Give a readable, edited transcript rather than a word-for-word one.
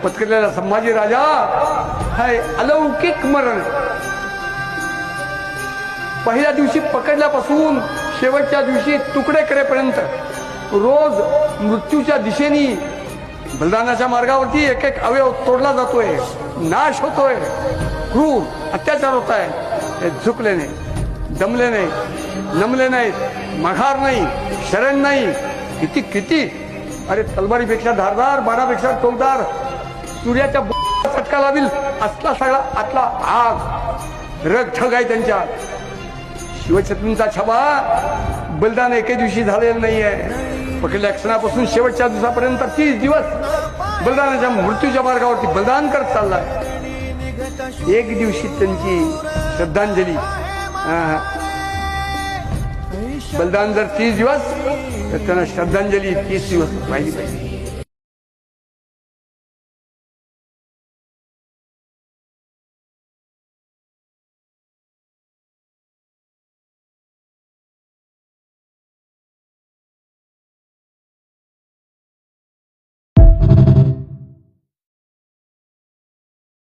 पत्करलेला संभाजी राजा हाय अलौकिक मरण. पहिल्या दिवशी पकडल्यापासून शेवटच्या दिवशी तुकडे करेपर्यंत रोज मृत्यूच्या दिशेने बलिदानाच्या मार्गावरती एक एक अवयव तोडला जातोय, नाश होतोय, क्रूर अत्याचार होत आहे. झुकले नाही, दमले नाही, नमले नाहीत, माघार नाही, शरण नाही. किती किती अरे तलवारीपेक्षा धारदार, बाणापेक्षा टोकदार, सूर्याच्या फटका लावील असला सगळा आतला आग रग ठग आहे त्यांच्या. शिवछत्रपतींचा छबा बलिदान एके दिवशी झालेलं नाहीये. पकडल्या क्षणापासून शेवटच्या दिवसापर्यंत 30 दिवस बलिदानाच्या मृत्यूच्या मार्गावरती बलिदान करत चाललाय. एक दिवशी त्यांची श्रद्धांजली. बलिदान जर 30 दिवस तर त्यांना श्रद्धांजली 30 दिवस राहिली पाहिजे.